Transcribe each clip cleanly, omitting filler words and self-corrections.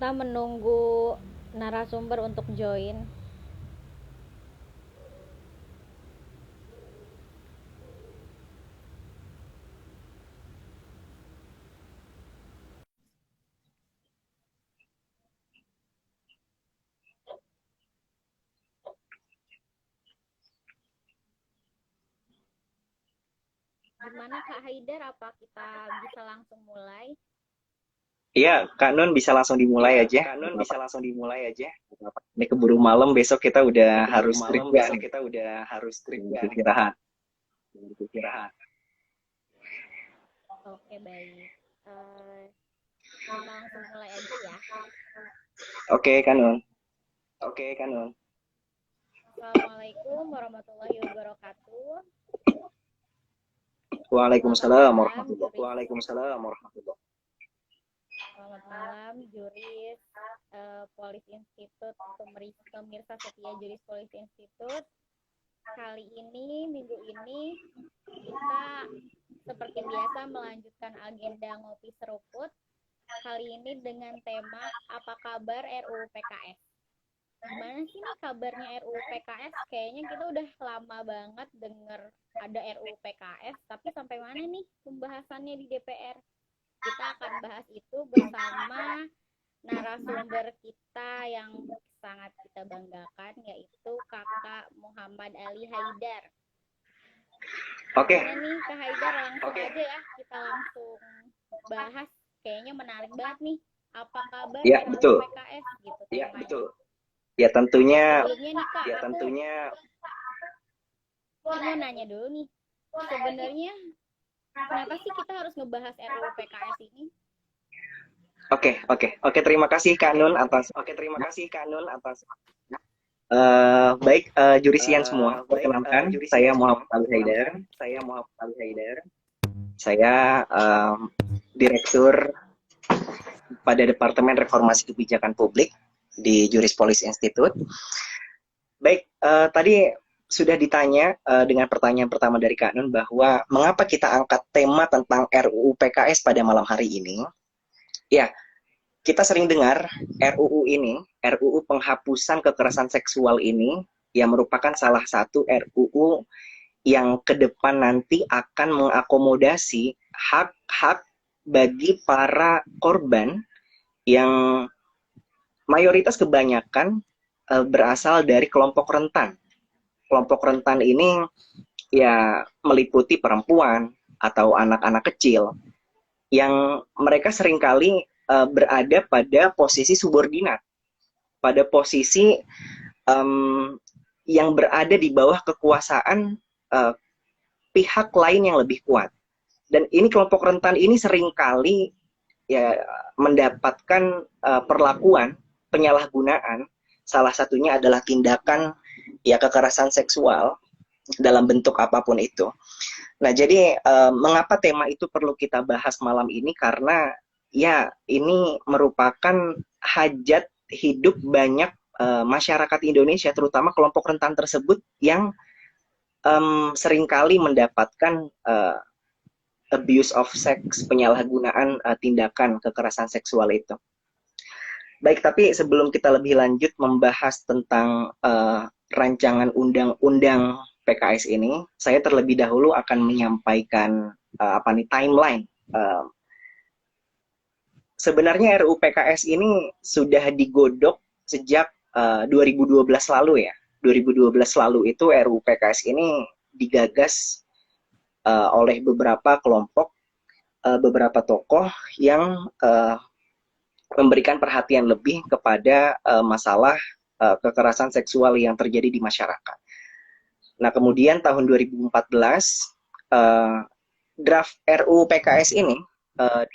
Kita menunggu narasumber untuk join. Gimana Kak Haidar? Apa kita bisa langsung mulai? Iya, Kak Nun bisa langsung dimulai Iya, aja. Kak Nun bisa langsung dimulai aja. Ini keburu malam, besok kita udah Ini keburu harus malam, kerja besok nih. kita udah harus kerja nih. Istirahat. Istirahat. Oke, baik. Eh, kita langsung mulai aja ya. Oke, Kak Nun. Oke, Kak Nun. Assalamualaikum warahmatullahi wabarakatuh. Selamat Waalaikumsalam malam, warahmatullahi. juris. Waalaikumsalam warahmatullahi. Selamat malam, juris Polis Institut, pemirsa setia juris Polis Institut. Kali ini, minggu ini, kita seperti biasa melanjutkan agenda ngopi seruput. Kali ini dengan tema apa kabar RUU PKS. Gimana sih nih kabarnya RUU PKS? Kayaknya kita udah lama banget denger ada RUU PKS, tapi sampai mana nih pembahasannya di DPR? Kita akan bahas itu bersama narasumber kita yang sangat kita banggakan, yaitu Kakak Muhammad Ali Haidar. Oke. Gimana nih Kak Haidar, langsung aja ya, kita langsung bahas. Kayaknya menarik banget nih. Apa kabar Ya, RUU betul. PKS gitu temanya. Ya, betul. Ya, tentunya. Sebelumnya nih Kak, aku mau nanya dulu nih. Sebenarnya kenapa sih kita harus ngebahas RUU PKS ini? Oke. Terima kasih Kak Nun atas. Terima kasih Kak Nun atas. Baik, jurisian semua. Perkenalkan, saya Jurisian semua. Muhammad Ali Haidar. Saya Muhammad Ali Haidar. Saya Direktur pada Departemen Reformasi Kebijakan Publik di Juris Police Institute. Baik, tadi sudah ditanya dengan pertanyaan pertama dari Kak Nun bahwa mengapa kita angkat tema tentang RUU PKS pada malam hari ini. Ya, kita sering dengar RUU ini, RUU penghapusan kekerasan seksual ini, yang merupakan salah satu RUU yang ke depan nanti akan mengakomodasi hak-hak bagi para korban yang mayoritas kebanyakan berasal dari kelompok rentan. Kelompok rentan ini ya meliputi perempuan atau anak-anak kecil yang mereka seringkali berada pada posisi subordinat, pada posisi yang berada di bawah kekuasaan pihak lain yang lebih kuat. Dan ini kelompok rentan ini seringkali ya mendapatkan perlakuan penyalahgunaan. Salah satunya adalah tindakan ya kekerasan seksual dalam bentuk apapun itu. Nah, jadi mengapa tema itu perlu kita bahas malam ini? Karena ya ini merupakan hajat hidup banyak masyarakat Indonesia, terutama kelompok rentan tersebut yang seringkali mendapatkan abuse of sex, penyalahgunaan tindakan kekerasan seksual itu. Baik, tapi sebelum kita lebih lanjut membahas tentang rancangan undang-undang PKS ini, saya terlebih dahulu akan menyampaikan timeline. Sebenarnya RUU PKS ini sudah digodok sejak 2012 lalu ya. 2012 lalu itu RUU PKS ini digagas oleh beberapa kelompok, beberapa tokoh yang memberikan perhatian lebih kepada masalah kekerasan seksual yang terjadi di masyarakat. Nah, kemudian tahun 2014 draft RUU PKS ini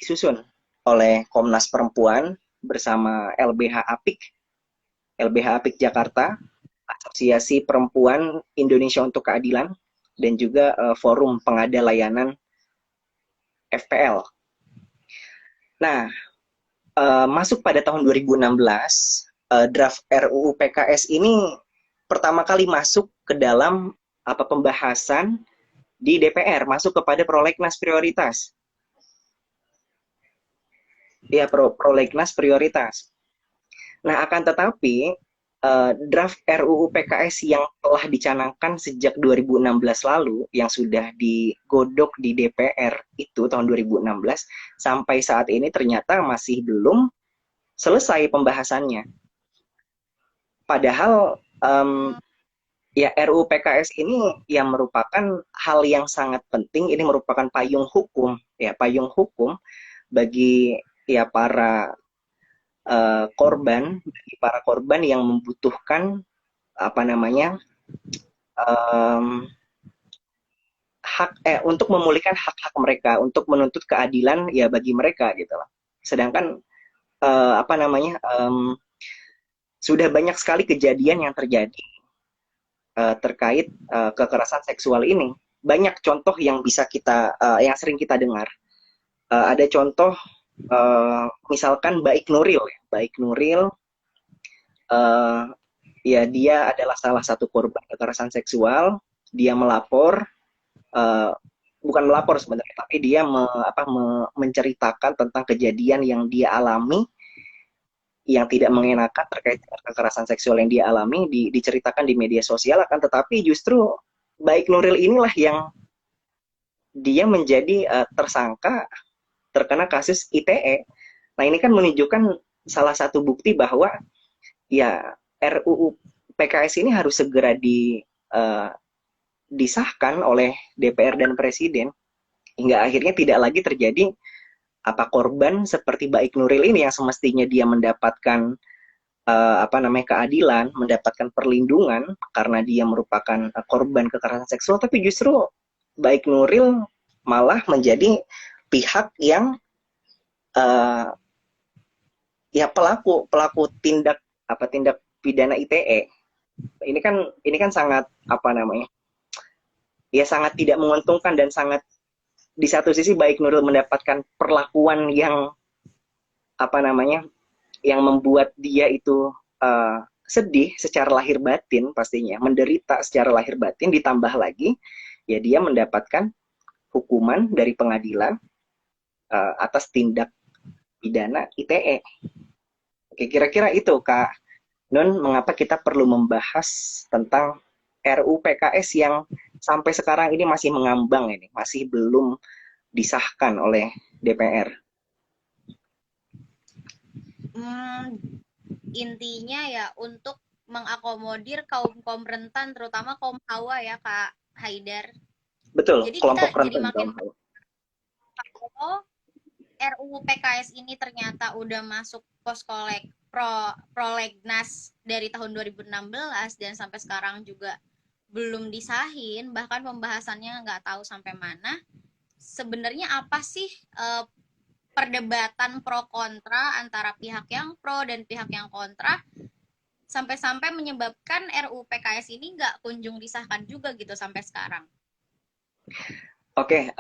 disusun oleh Komnas Perempuan bersama LBH APIK, LBH APIK Jakarta, Asosiasi Perempuan Indonesia untuk Keadilan, dan juga Forum Pengada Layanan FPL. Nah, masuk pada tahun 2016, draft RUU PKS ini pertama kali masuk ke dalam pembahasan di DPR, masuk kepada prolegnas prioritas. Ya, prolegnas prioritas. Nah, akan tetapi draft RUU PKS yang telah dicanangkan sejak 2016 lalu, yang sudah digodok di DPR itu tahun 2016, sampai saat ini ternyata masih belum selesai pembahasannya. Padahal ya RUU PKS ini yang merupakan hal yang sangat penting, ini merupakan payung hukum, ya payung hukum bagi ya para korban yang membutuhkan apa namanya untuk memulihkan hak-hak mereka, untuk menuntut keadilan ya bagi mereka gitu loh. Sedangkan apa namanya sudah banyak sekali kejadian yang terjadi terkait kekerasan seksual ini. Banyak contoh yang bisa kita yang sering kita dengar. Ada contoh misalkan Baik Nuril, Baik Nuril ya dia adalah salah satu korban kekerasan seksual. Dia melapor, bukan melapor sebenarnya, tapi dia menceritakan tentang kejadian yang dia alami yang tidak mengenakan terkait dengan kekerasan seksual yang dia alami, diceritakan di media sosial. Akan tetapi justru Baik Nuril inilah yang dia menjadi tersangka terkena kasus ITE. Nah, ini kan menunjukkan salah satu bukti bahwa ya RUU PKS ini harus segera disahkan oleh DPR dan Presiden, hingga akhirnya tidak lagi terjadi korban seperti Baik Nuril ini yang semestinya dia mendapatkan keadilan, mendapatkan perlindungan karena dia merupakan korban kekerasan seksual, tapi justru Baik Nuril malah menjadi pihak yang ya pelaku tindak pidana ITE. Ini kan sangat sangat tidak menguntungkan, dan sangat, di satu sisi Baik Nuril mendapatkan perlakuan yang yang membuat dia itu sedih secara lahir batin, pastinya menderita secara lahir batin, ditambah lagi ya dia mendapatkan hukuman dari pengadilan atas tindak pidana ITE. Oke, kira-kira itu Kak Nun, mengapa kita perlu membahas tentang RUU PKS yang sampai sekarang ini masih mengambang, ini masih belum disahkan oleh DPR. Intinya ya untuk mengakomodir kaum rentan, terutama kaum hawa ya Kak Haidar. Betul, jadi kelompok kita jadi rentan makin kalau RUU PKS ini ternyata udah masuk prolegnas dari tahun 2016 dan sampai sekarang juga belum disahin, bahkan pembahasannya nggak tahu sampai mana. Sebenarnya apa sih perdebatan pro kontra antara pihak yang pro dan pihak yang kontra, sampai-sampai menyebabkan RUU PKS ini nggak kunjung disahkan juga gitu sampai sekarang. Oke,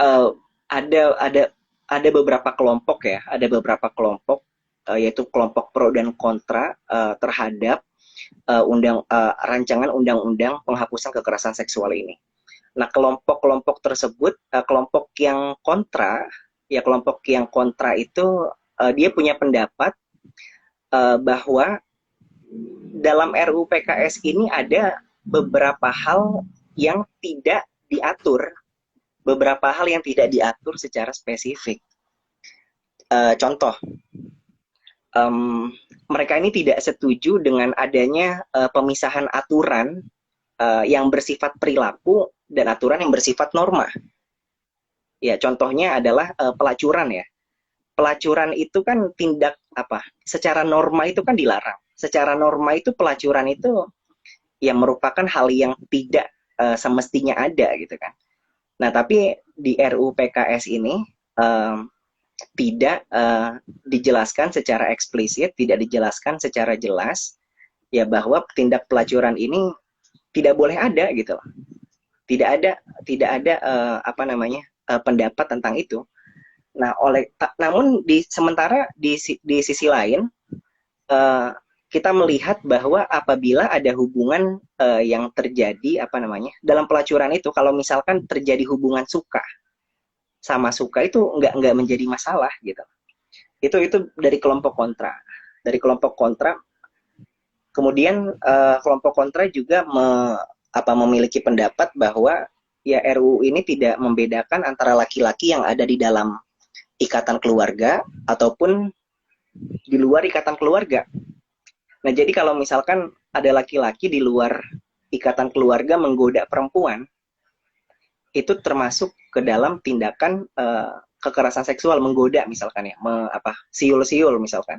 ada beberapa kelompok ya, yaitu kelompok pro dan kontra terhadap rancangan undang-undang penghapusan kekerasan seksual ini. Nah, kelompok-kelompok tersebut, kelompok yang kontra itu dia punya pendapat bahwa dalam RUU PKS ini ada beberapa hal yang tidak diatur, secara spesifik. Contoh, mereka ini tidak setuju dengan adanya pemisahan aturan yang bersifat perilaku dan aturan yang bersifat norma. Ya, contohnya adalah pelacuran ya. Pelacuran itu kan tindak secara norma itu kan dilarang. Secara norma itu pelacuran itu yang merupakan hal yang tidak semestinya ada gitu kan. Nah, tapi di RUU PKS ini tidak dijelaskan secara eksplisit, tidak dijelaskan secara jelas ya bahwa tindak pelacuran ini tidak boleh ada gitu loh. Tidak ada pendapat tentang itu. Nah, namun sementara di sisi lain kita melihat bahwa apabila ada hubungan yang terjadi dalam pelacuran itu, kalau misalkan terjadi hubungan suka sama suka, itu nggak menjadi masalah gitu. Itu dari kelompok kontra. Dari kelompok kontra Kemudian kelompok kontra juga memiliki pendapat bahwa ya RUU ini tidak membedakan antara laki-laki yang ada di dalam ikatan keluarga ataupun di luar ikatan keluarga. Nah, jadi kalau misalkan ada laki-laki di luar ikatan keluarga menggoda perempuan, itu termasuk ke dalam tindakan kekerasan seksual, menggoda misalkan ya, siul-siul misalkan.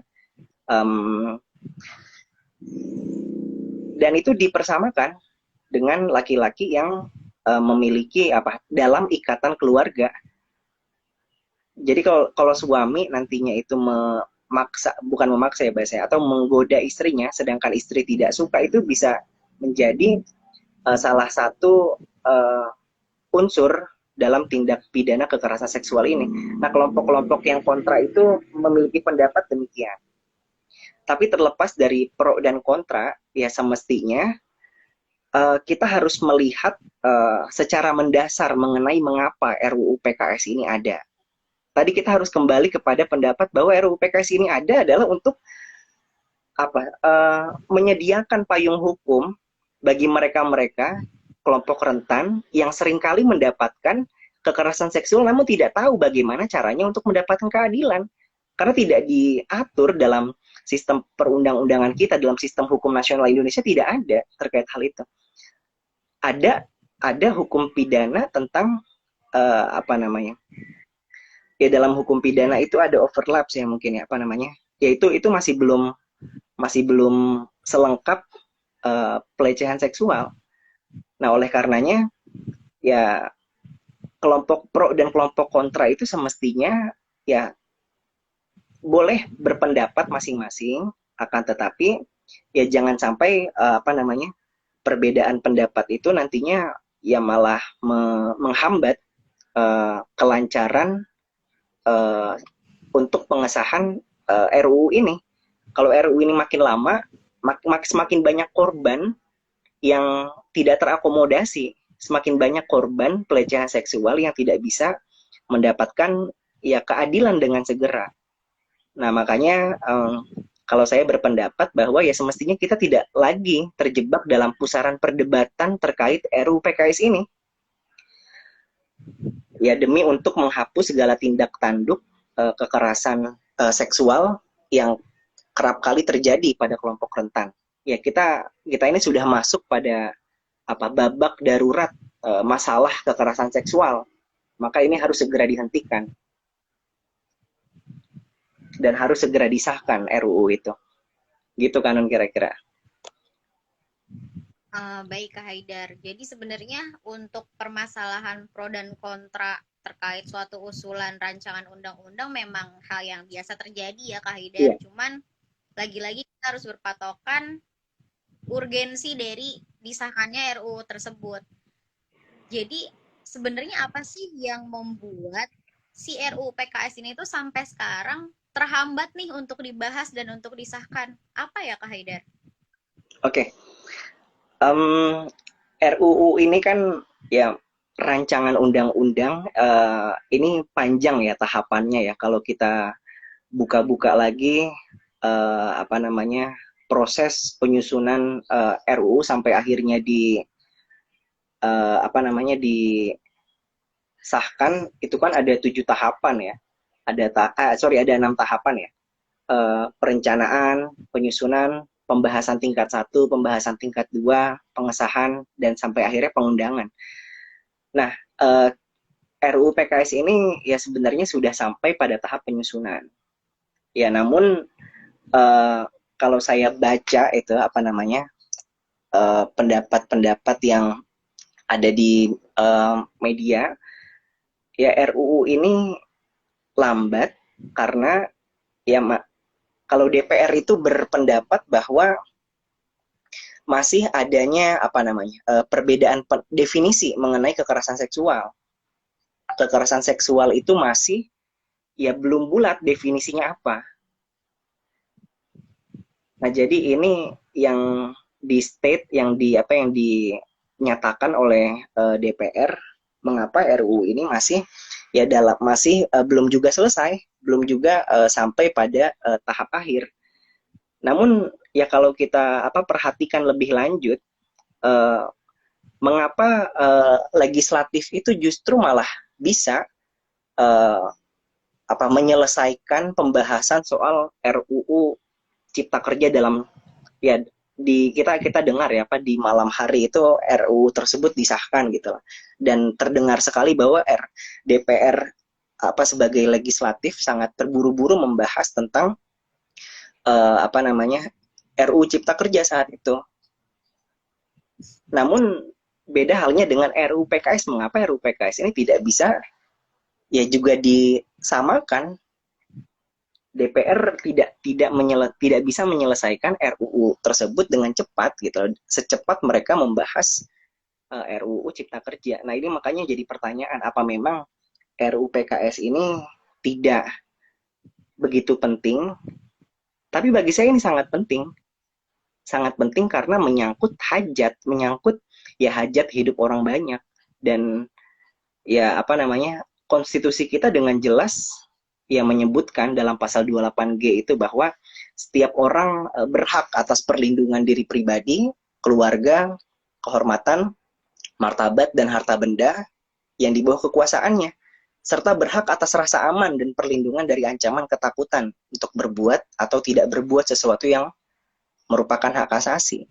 Dan itu dipersamakan dengan laki-laki yang memiliki dalam ikatan keluarga. Jadi kalau suami nantinya itu bukan memaksa ya bahasanya, atau menggoda istrinya sedangkan istri tidak suka, itu bisa menjadi salah satu unsur dalam tindak pidana kekerasan seksual ini. Nah, kelompok-kelompok yang kontra itu memiliki pendapat demikian. Tapi terlepas dari pro dan kontra, ya semestinya kita harus melihat secara mendasar mengenai mengapa RUU PKS ini ada. Tadi kita harus kembali kepada pendapat bahwa RUU PKS ini ada adalah untuk menyediakan payung hukum bagi mereka-mereka kelompok rentan yang seringkali mendapatkan kekerasan seksual namun tidak tahu bagaimana caranya untuk mendapatkan keadilan. Karena tidak diatur dalam sistem perundang-undangan kita, dalam sistem hukum nasional Indonesia tidak ada terkait hal itu. Ada hukum pidana tentang ya dalam hukum pidana itu ada overlap ya mungkin ya ya itu masih belum selengkap pelecehan seksual. Nah, oleh karenanya ya kelompok pro dan kelompok kontra itu semestinya ya boleh berpendapat masing-masing, akan tetapi ya jangan sampai perbedaan pendapat itu nantinya ya malah menghambat kelancaran untuk pengesahan RUU ini. Kalau RUU ini makin lama, semakin banyak korban yang tidak terakomodasi, semakin banyak korban pelecehan seksual yang tidak bisa mendapatkan ya keadilan dengan segera. Nah, makanya kalau saya berpendapat bahwa ya semestinya kita tidak lagi terjebak dalam pusaran perdebatan terkait RUU PKS ini. Ya demi untuk menghapus segala tindak tanduk kekerasan seksual yang kerap kali terjadi pada kelompok rentan. Ya kita ini sudah masuk pada babak darurat masalah kekerasan seksual. Maka ini harus segera dihentikan. Dan harus segera disahkan RUU itu. Gitu kan kira-kira. Baik Kak Haidar. Jadi sebenarnya untuk permasalahan pro dan kontra terkait suatu usulan rancangan undang-undang memang hal yang biasa terjadi ya Kak Haidar. Yeah. Cuman lagi-lagi kita harus berpatokan urgensi dari disahkannya RUU tersebut. Jadi sebenarnya apa sih yang membuat si RUU PKS ini tuh sampai sekarang terhambat nih untuk dibahas dan untuk disahkan? Apa ya Kak Haidar? Oke. RUU ini kan ya rancangan undang-undang ini panjang ya tahapannya ya. Kalau kita buka-buka lagi proses penyusunan RUU sampai akhirnya disahkan itu kan ada 7 tahapan ya. Ada 6 tahapan ya. Perencanaan, penyusunan, pembahasan tingkat 1, pembahasan tingkat 2, pengesahan, dan sampai akhirnya pengundangan. Nah, RUU PKS ini ya sebenarnya sudah sampai pada tahap penyusunan. Ya, namun kalau saya baca itu pendapat-pendapat yang ada di media, ya RUU ini lambat karena ya kalau DPR itu berpendapat bahwa masih adanya perbedaan definisi mengenai kekerasan seksual. Kekerasan seksual itu masih ya belum bulat definisinya apa. Nah, jadi ini yang dinyatakan oleh DPR mengapa RUU ini masih belum juga selesai, belum juga sampai pada tahap akhir. Namun ya kalau kita perhatikan lebih lanjut, eh, mengapa legislatif itu justru malah bisa eh, menyelesaikan pembahasan soal RUU Cipta Kerja dalam, ya, di kita dengar ya di malam hari itu RUU tersebut disahkan gitu lah. Dan terdengar sekali bahwa DPR sebagai legislatif sangat terburu-buru membahas tentang RUU Cipta Kerja saat itu. Namun beda halnya dengan RUU PKS. Mengapa RUU PKS ini tidak bisa ya juga disamakan? DPR tidak bisa menyelesaikan RUU tersebut dengan cepat gitu, secepat mereka membahas RUU Cipta Kerja. Nah, ini makanya jadi pertanyaan, apa memang RUU PKS ini tidak begitu penting? Tapi bagi saya ini sangat penting. Sangat penting karena menyangkut hajat hidup orang banyak. Dan ya konstitusi kita dengan jelas ya menyebutkan dalam pasal 28G itu bahwa setiap orang berhak atas perlindungan diri pribadi, keluarga, kehormatan, martabat, dan harta benda yang di bawah kekuasaannya, serta berhak atas rasa aman dan perlindungan dari ancaman ketakutan untuk berbuat atau tidak berbuat sesuatu yang merupakan hak asasi.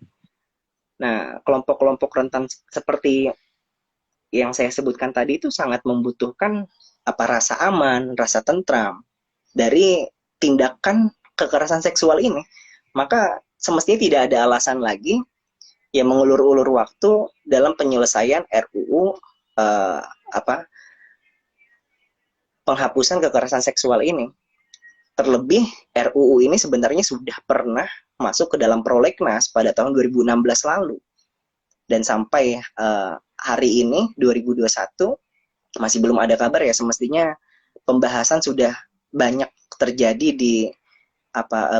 Nah, kelompok-kelompok rentan seperti yang saya sebutkan tadi itu sangat membutuhkan rasa aman, rasa tentram dari tindakan kekerasan seksual ini. Maka semestinya tidak ada alasan lagi ya mengulur-ulur waktu dalam penyelesaian RUU penghapusan kekerasan seksual ini. Terlebih RUU ini sebenarnya sudah pernah masuk ke dalam prolegnas pada tahun 2016 lalu. Dan sampai hari ini 2021 masih belum ada kabar ya, semestinya pembahasan sudah banyak terjadi di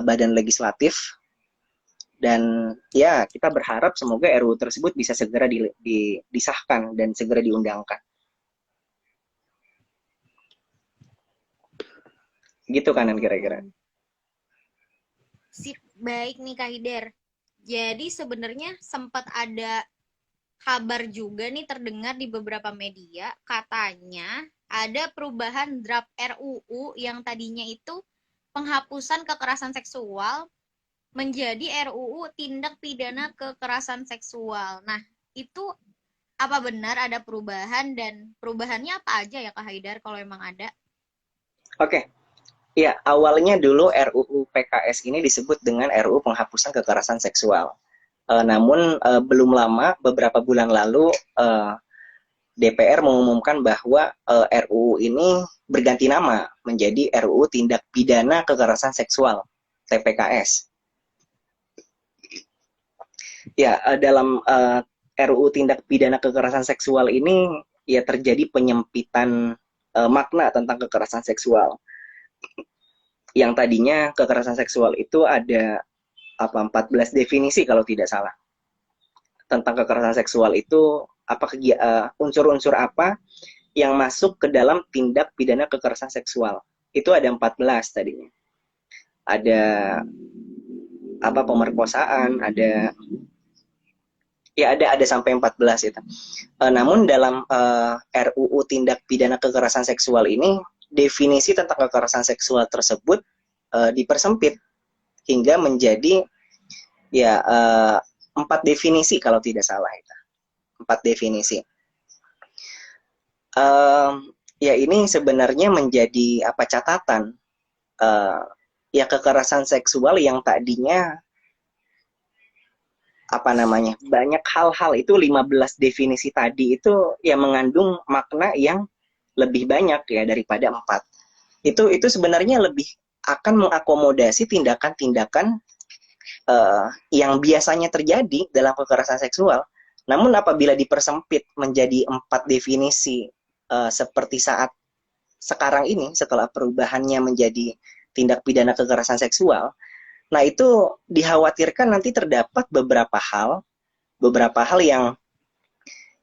badan legislatif. Dan ya kita berharap semoga RUU tersebut bisa segera disahkan dan segera diundangkan. Gitu kanan kira-kira. Sip, baik nih Kak Hidar. Jadi sebenarnya sempat ada kabar juga nih terdengar di beberapa media, katanya ada perubahan draft RUU yang tadinya itu penghapusan kekerasan seksual menjadi RUU tindak pidana kekerasan seksual. Nah, itu apa benar ada perubahan dan perubahannya apa aja ya Kak Haidar kalau emang ada? Oke. Ya, awalnya dulu RUU PKS ini disebut dengan RUU penghapusan kekerasan seksual. Namun belum lama, beberapa bulan lalu, DPR mengumumkan bahwa RUU ini berganti nama menjadi RUU Tindak Pidana Kekerasan Seksual, TPKS. Ya, dalam RUU Tindak Pidana Kekerasan Seksual ini ya terjadi penyempitan makna tentang kekerasan seksual. Yang tadinya kekerasan seksual itu ada 14 definisi kalau tidak salah. Tentang kekerasan seksual itu unsur-unsur apa yang masuk ke dalam tindak pidana kekerasan seksual. Itu ada 14 tadinya. Ada pemerkosaan, ada sampai 14 itu. Namun dalam RUU tindak pidana kekerasan seksual ini definisi tentang kekerasan seksual tersebut dipersempit hingga menjadi 4 definisi kalau tidak salah itu. 4 definisi. Ya ini sebenarnya menjadi catatan kekerasan seksual yang tadinya banyak hal-hal itu 15 definisi tadi itu yang mengandung makna yang lebih banyak ya daripada 4. Itu sebenarnya lebih akan mengakomodasi tindakan-tindakan yang biasanya terjadi dalam kekerasan seksual. Namun apabila dipersempit menjadi 4 definisi seperti saat sekarang ini setelah perubahannya menjadi tindak pidana kekerasan seksual, nah itu dikhawatirkan nanti terdapat beberapa hal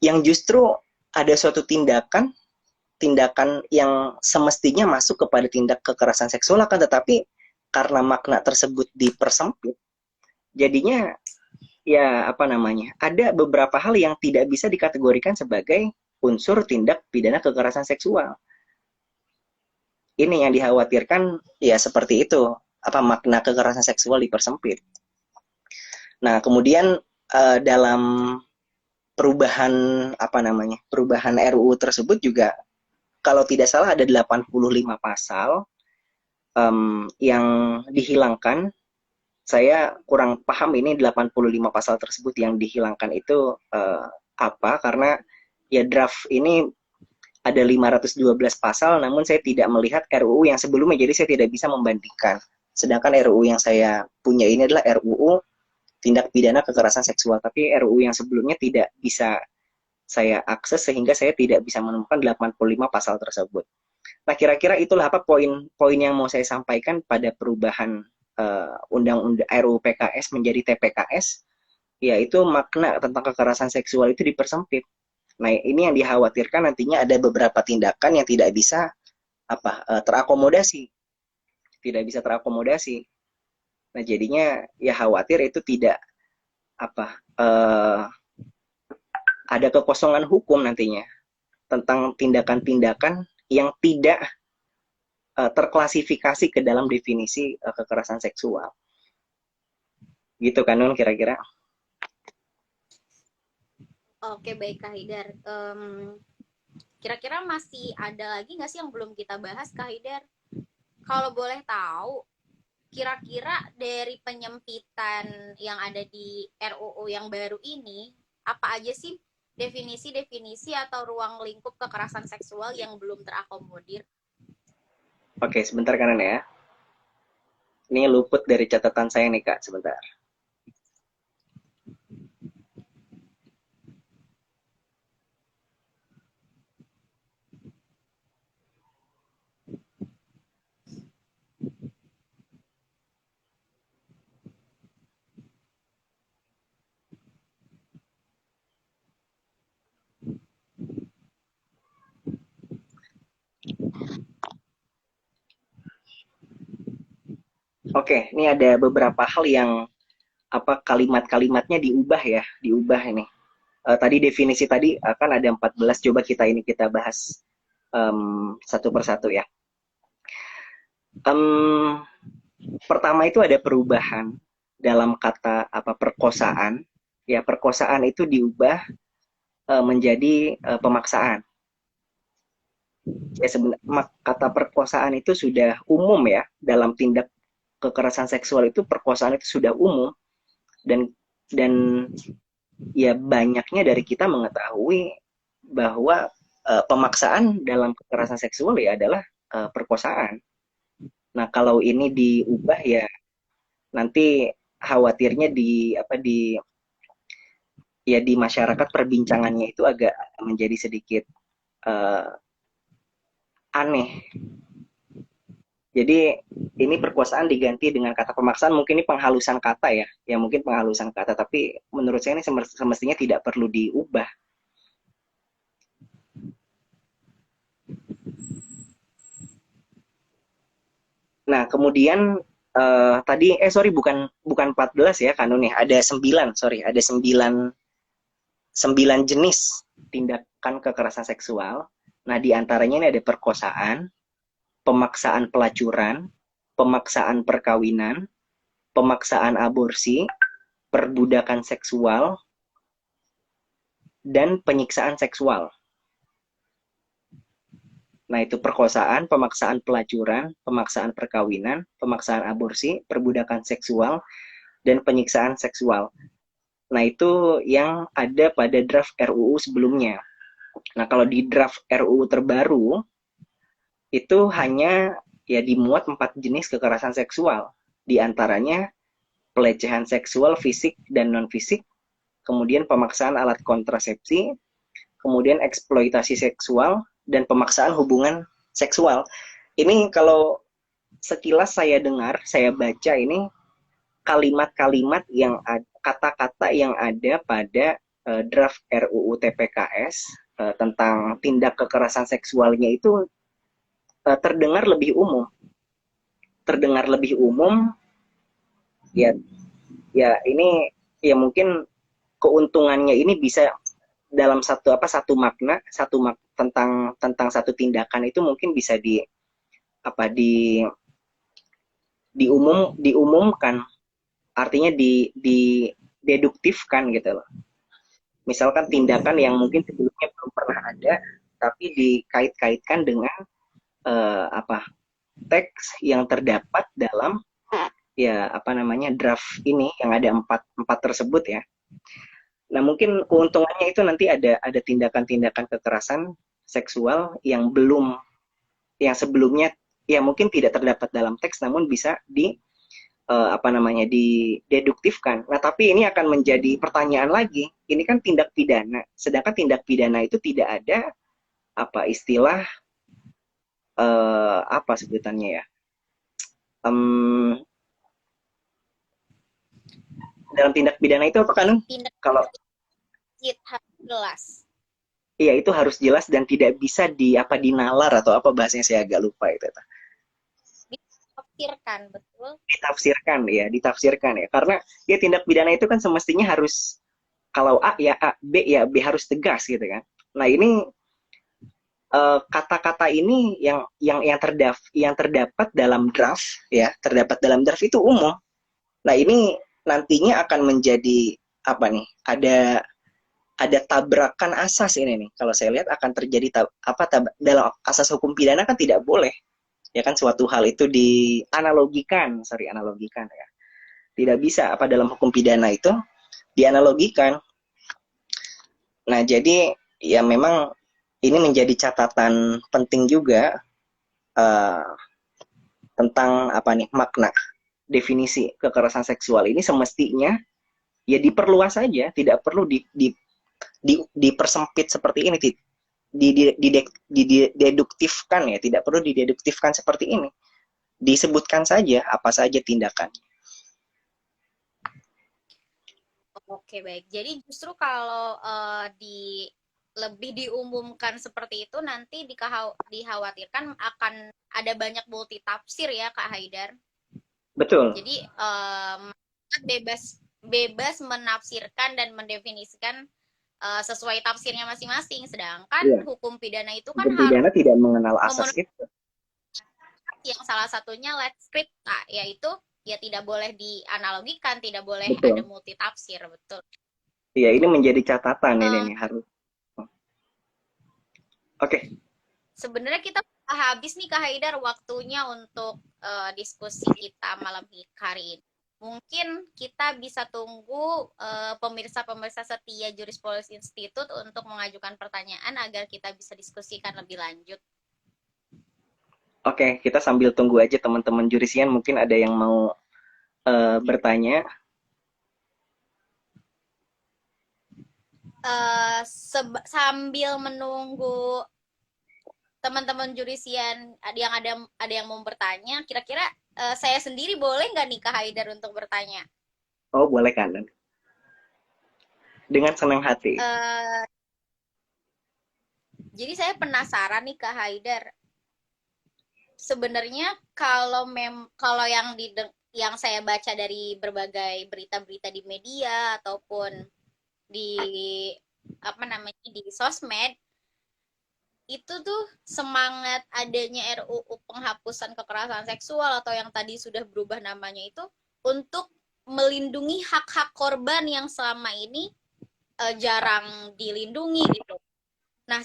yang justru ada suatu tindakan yang semestinya masuk kepada tindak kekerasan seksual, akan tetapi karena makna tersebut dipersempit Jadinya ya apa namanya, ada beberapa hal yang tidak bisa dikategorikan sebagai unsur tindak pidana kekerasan seksual. Ini yang dikhawatirkan ya seperti itu, apa makna kekerasan seksual dipersempit. Nah, kemudian dalam perubahan apa namanya, perubahan RUU tersebut juga kalau tidak salah ada 85 pasal yang dihilangkan. Saya kurang paham ini 85 pasal tersebut yang dihilangkan itu apa, karena ya draft ini ada 512 pasal, namun saya tidak melihat RUU yang sebelumnya, jadi saya tidak bisa membandingkan. Sedangkan RUU yang saya punya ini adalah RUU tindak pidana kekerasan seksual, tapi RUU yang sebelumnya tidak bisa saya akses sehingga saya tidak bisa menemukan 85 pasal tersebut. Nah, kira-kira itulah apa poin-poin yang mau saya sampaikan pada perubahan undang-undang RUU PKS menjadi TPKS, yaitu makna tentang kekerasan seksual itu dipersempit. Nah, ini yang dikhawatirkan nantinya ada beberapa tindakan yang tidak bisa terakomodasi, tidak bisa terakomodasi. Nah, jadinya ya khawatir itu tidak ada kekosongan hukum nantinya tentang tindakan-tindakan yang tidak terklasifikasi ke dalam definisi kekerasan seksual. Gitu kan, Nun, kira-kira? Oke, baik Kak Hidar. Kira-kira masih ada lagi nggak sih yang belum kita bahas, Kak Hidar? Kalau boleh tahu, kira-kira dari penyempitan yang ada di RUU yang baru ini, apa aja sih definisi-definisi atau ruang lingkup kekerasan seksual yang belum terakomodir? Oke, sebentar kanan ya. Ini luput dari catatan saya nih, Kak, sebentar. Oke, ini ada beberapa hal yang kalimat-kalimatnya diubah ini. Tadi definisi tadi kan ada 14, coba kita bahas satu persatu ya. Pertama itu ada perubahan dalam kata perkosaan. Ya, perkosaan itu diubah menjadi pemaksaan. Ya, sebenarnya kata perkosaan itu sudah umum ya, dalam tindak kekerasan seksual itu perkosaan itu sudah umum, dan ya banyaknya dari kita mengetahui bahwa pemaksaan dalam kekerasan seksual ya adalah perkosaan. Nah, kalau ini diubah ya nanti khawatirnya di masyarakat perbincangannya itu agak menjadi sedikit aneh. Jadi ini perkosaan diganti dengan kata pemaksaan, mungkin ini penghalusan kata ya, mungkin penghalusan kata, tapi menurut saya ini semestinya tidak perlu diubah. Nah, kemudian tadi bukan 14 ya kanun ya, ada 9, ada 9 jenis tindakan kekerasan seksual. Nah, di antaranya ini ada perkosaan, pemaksaan pelacuran, pemaksaan perkawinan, pemaksaan aborsi, perbudakan seksual, dan penyiksaan seksual. Nah, itu perkosaan, pemaksaan pelacuran, pemaksaan perkawinan, pemaksaan aborsi, perbudakan seksual, dan penyiksaan seksual. Nah, itu yang ada pada draft RUU sebelumnya. Nah, kalau di draft RUU terbaru, itu hanya ya dimuat 4 jenis kekerasan seksual. Di antaranya pelecehan seksual fisik dan non-fisik, kemudian pemaksaan alat kontrasepsi, kemudian eksploitasi seksual, dan pemaksaan hubungan seksual. Ini kalau sekilas saya dengar, saya baca ini kalimat-kalimat yang kata-kata yang ada pada draft RUU TPKS tentang tindak kekerasan seksualnya itu terdengar lebih umum. Ya, Ya, ini ya mungkin keuntungannya ini bisa dalam satu makna, tentang tentang satu tindakan itu mungkin bisa apa diumumkan, artinya di deduktifkan gitu loh. Misalkan tindakan yang mungkin sebelumnya belum pernah ada, tapi dikait-kaitkan dengan apa teks yang terdapat dalam ya apa namanya draft ini yang ada empat tersebut ya. Nah mungkin keuntungannya itu nanti ada tindakan-tindakan kekerasan seksual yang belum, yang sebelumnya ya mungkin tidak terdapat dalam teks, namun bisa apa namanya dideduktifkan. Nah tapi ini akan menjadi pertanyaan lagi. Ini kan tindak pidana, sedangkan tindak pidana itu tidak ada apa istilah apa sebutannya ya. Dalam tindak pidana itu apa kan? Tindak Kalau harus jelas. iya itu harus jelas dan tidak bisa dinalar atau apa bahasanya, saya agak lupa itu. Ditafsirkan, betul. Ditafsirkan ya. Karena ya tindak pidana itu kan semestinya harus, kalau A ya A, B ya B, harus tegas gitu kan. Nah, ini kata-kata ini yang terdapat dalam draft ya, terdapat dalam draft itu umum. Nah, ini nantinya akan menjadi apa nih? Ada tabrakan asas ini nih. Kalau saya lihat akan terjadi dalam asas hukum pidana kan tidak boleh ya kan suatu hal itu analogikan ya. Tidak bisa apa dalam hukum pidana itu dianalogikan. Nah, jadi ya memang ini menjadi catatan penting juga uh, tentang apa nih makna definisi kekerasan seksual ini semestinya ya diperluas saja, tidak perlu dipersempit seperti ini, dideduktifkan ya, tidak perlu dideduktifkan seperti ini. Disebutkan saja apa saja tindakan. Oke, baik. Jadi justru kalau lebih diumumkan seperti itu nanti dikhawatirkan akan ada banyak multi tafsir ya Kak Haidar. Betul. Jadi bebas menafsirkan dan mendefinisikan sesuai tafsirnya masing-masing. Sedangkan hukum pidana itu kan hukum pidana tidak mengenal asas itu. Yang salah satunya let's script, yaitu ya tidak boleh dianalogikan, tidak boleh betul. ada multi tafsir, betul. Iya, ini menjadi catatan ini harus. Oke. Sebenarnya kita habis nih Kak Haidar waktunya untuk diskusi kita malam hari ini. Mungkin kita bisa tunggu pemirsa-pemirsa setia Juris Policy Institute untuk mengajukan pertanyaan agar kita bisa diskusikan lebih lanjut. Oke, kita sambil tunggu aja teman-teman jurisian, mungkin ada yang mau bertanya. Sambil menunggu teman-teman jurisian ada yang mau bertanya, kira-kira saya sendiri boleh nggak nih Kak Haidar untuk bertanya? Oh, boleh kan? Dengan senang hati. Jadi saya penasaran nih Kak Haidar. Sebenarnya kalau yang saya baca dari berbagai berita-berita di media ataupun di di sosmed, itu tuh semangat adanya RUU penghapusan kekerasan seksual atau yang tadi sudah berubah namanya itu untuk melindungi hak-hak korban yang selama ini jarang dilindungi gitu. Nah,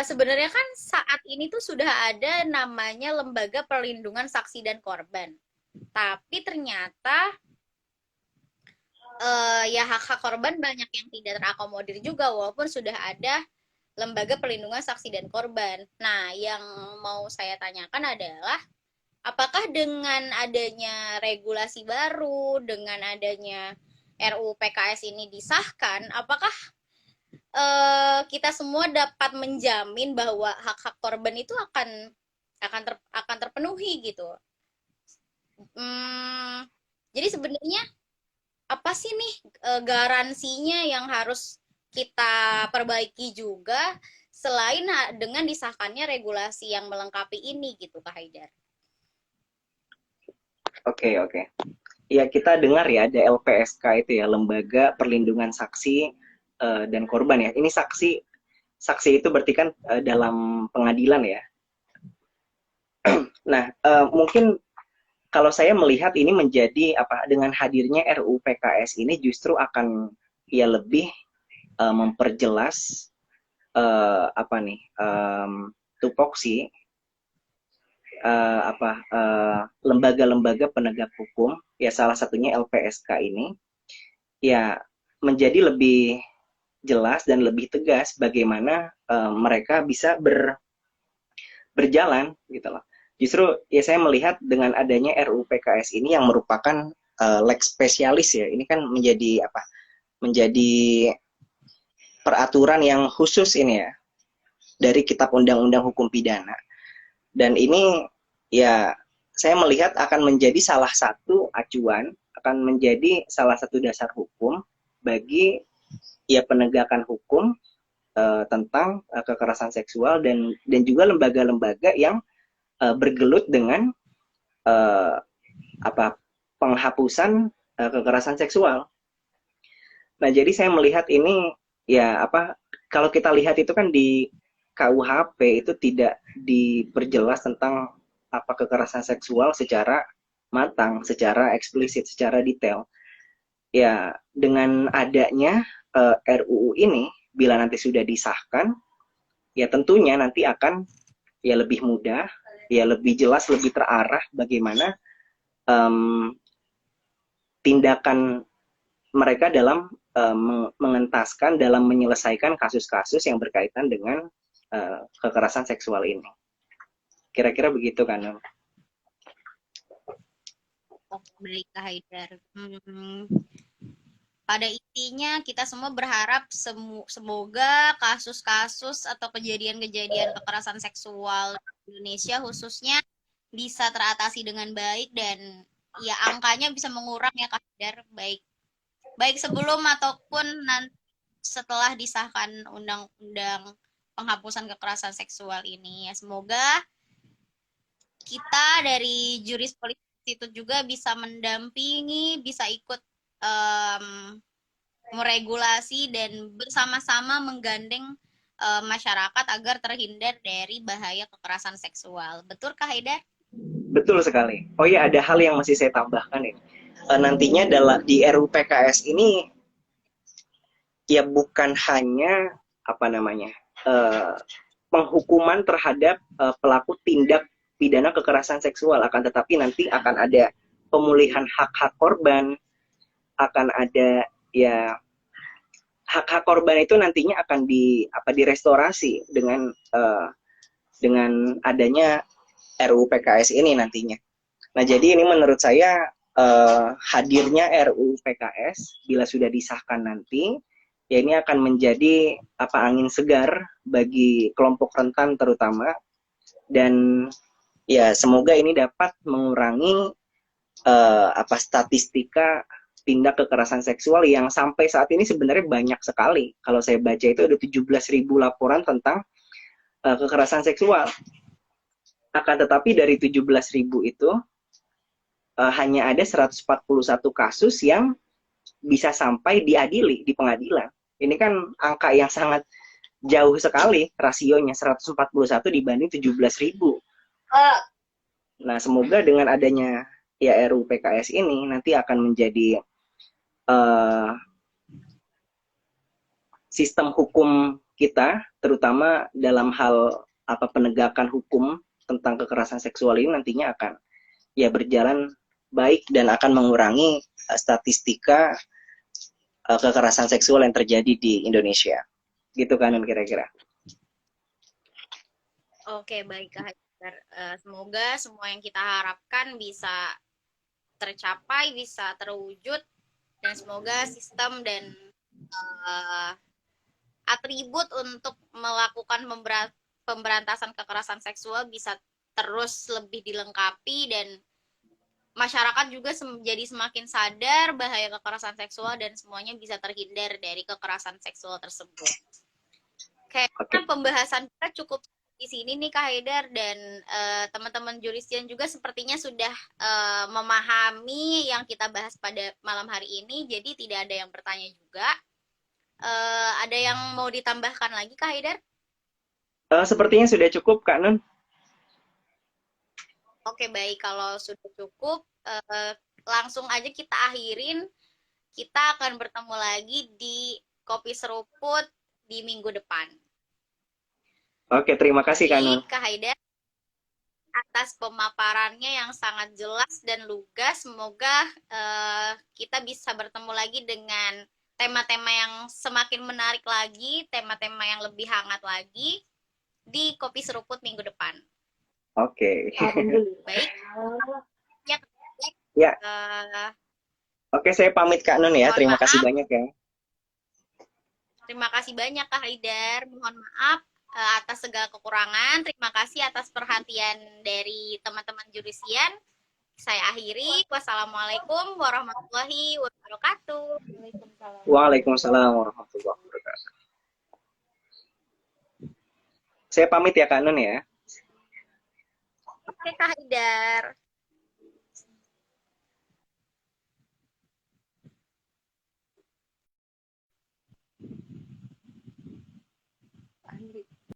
sebenarnya kan saat ini tuh sudah ada namanya Lembaga Perlindungan Saksi dan Korban. Tapi ternyata ya hak-hak korban banyak yang tidak terakomodir juga walaupun sudah ada Lembaga Perlindungan Saksi dan Korban. Nah, yang mau saya tanyakan adalah apakah dengan adanya regulasi baru, dengan adanya RUU PKS ini disahkan, apakah kita semua dapat menjamin bahwa hak-hak korban itu akan terpenuhi gitu? Jadi sebenarnya apa sih nih garansinya yang harus kita perbaiki juga selain dengan disahkannya regulasi yang melengkapi ini gitu Kak Haidar? Oke. ya kita dengar ya ada LPSK itu ya, Lembaga Perlindungan Saksi dan Korban ya. Ini saksi itu berarti kan dalam pengadilan ya. Nah, mungkin kalau saya melihat ini menjadi apa, dengan hadirnya RUU PKS ini justru akan ya lebih memperjelas apa nih, tupoksi lembaga-lembaga penegak hukum ya, salah satunya LPSK ini ya menjadi lebih jelas dan lebih tegas bagaimana mereka bisa berjalan gitu loh. Justru ya saya melihat dengan adanya RUU PKS ini yang merupakan lex spesialis ya, ini kan menjadi apa? Menjadi peraturan yang khusus ini ya dari Kitab Undang-Undang Hukum Pidana. Dan ini ya saya melihat akan menjadi salah satu acuan, akan menjadi salah satu dasar hukum bagi ya penegakan hukum tentang kekerasan seksual dan juga lembaga-lembaga yang bergelut dengan apa, penghapusan kekerasan seksual. Nah, jadi saya melihat ini ya apa, kalau kita lihat itu kan di KUHP itu tidak diperjelas tentang apa kekerasan seksual secara matang, secara eksplisit, secara detail. Ya, dengan adanya RUU ini, bila nanti sudah disahkan, ya tentunya nanti akan ya lebih mudah, ya lebih jelas, lebih terarah bagaimana tindakan mereka dalam mengentaskan, dalam menyelesaikan kasus-kasus yang berkaitan dengan kekerasan seksual ini. Kira-kira begitu kan? Oh, baik Kak Haidar. Pada intinya kita semua berharap semoga kasus-kasus atau kejadian-kejadian kekerasan seksual di Indonesia khususnya bisa teratasi dengan baik dan ya angkanya bisa mengurang ya Kak Haidar, baik sebelum ataupun nanti setelah disahkan undang-undang penghapusan kekerasan seksual ini ya. Semoga kita dari Juris Politik Institute juga bisa mendampingi, bisa ikut meregulasi dan bersama-sama menggandeng masyarakat agar terhindar dari bahaya kekerasan seksual. Betul Kak Haidar? Betul sekali. Oh iya, ada hal yang masih saya tambahkan ya. Nantinya di RUU PKS ini ya bukan hanya apa namanya penghukuman terhadap pelaku tindak pidana kekerasan seksual, akan tetapi nanti akan ada pemulihan hak-hak korban, akan ada ya hak-hak korban itu nantinya akan direstorasi dengan adanya RUU PKS ini nantinya. Nah, jadi ini menurut saya hadirnya RUU PKS bila sudah disahkan nanti ya ini akan menjadi apa, angin segar bagi kelompok rentan terutama, dan ya semoga ini dapat mengurangi apa statistika tindak kekerasan seksual yang sampai saat ini sebenarnya banyak sekali. Kalau saya baca itu ada 17.000 laporan tentang kekerasan seksual. Akan tetapi dari 17.000 itu hanya ada 141 kasus yang bisa sampai diadili di pengadilan. Ini kan angka yang sangat jauh sekali rasionya, 141 dibanding 17.000. Nah, semoga dengan adanya ya RUU PKS ini nanti akan menjadi sistem hukum kita, terutama dalam hal apa penegakan hukum tentang kekerasan seksual ini nantinya akan ya berjalan baik dan akan mengurangi statistika kekerasan seksual yang terjadi di Indonesia. Gitu kan kira-kira. Oke, baik Kak Haidar. Semoga semua yang kita harapkan bisa tercapai, bisa terwujud, dan semoga sistem dan atribut untuk melakukan pemberantasan kekerasan seksual bisa terus lebih dilengkapi dan masyarakat juga jadi semakin sadar bahaya kekerasan seksual dan semuanya bisa terhindar dari kekerasan seksual tersebut. Kayaknya pembahasan kita cukup di sini nih Kak Haidar, dan teman-teman jurisian juga sepertinya sudah memahami yang kita bahas pada malam hari ini, jadi tidak ada yang bertanya juga. Ada yang mau ditambahkan lagi Kak Haidar? Sepertinya sudah cukup, Kak Nun. Oke, baik. Kalau sudah cukup, langsung aja kita akhirin. Kita akan bertemu lagi di Kopi Seruput di minggu depan. Oke, terima kasih, Kak Nun. Baik, Kak Haidar, atas pemaparannya yang sangat jelas dan lugas. Semoga kita bisa bertemu lagi dengan tema-tema yang semakin menarik lagi, tema-tema yang lebih hangat lagi di Kopi Seruput minggu depan. Oke. Baik. Ya, Ya. Oke, saya pamit Kak Nun ya. Terima kasih banyak ya. Terima kasih banyak Kak Haidar. Mohon maaf atas segala kekurangan. Terima kasih atas perhatian dari teman-teman jurisian. Saya akhiri. Wassalamualaikum warahmatullahi wabarakatuh. Waalaikumsalam warahmatullahi wabarakatuh. Saya pamit ya Kak Nun ya. Oke Kak Haidar.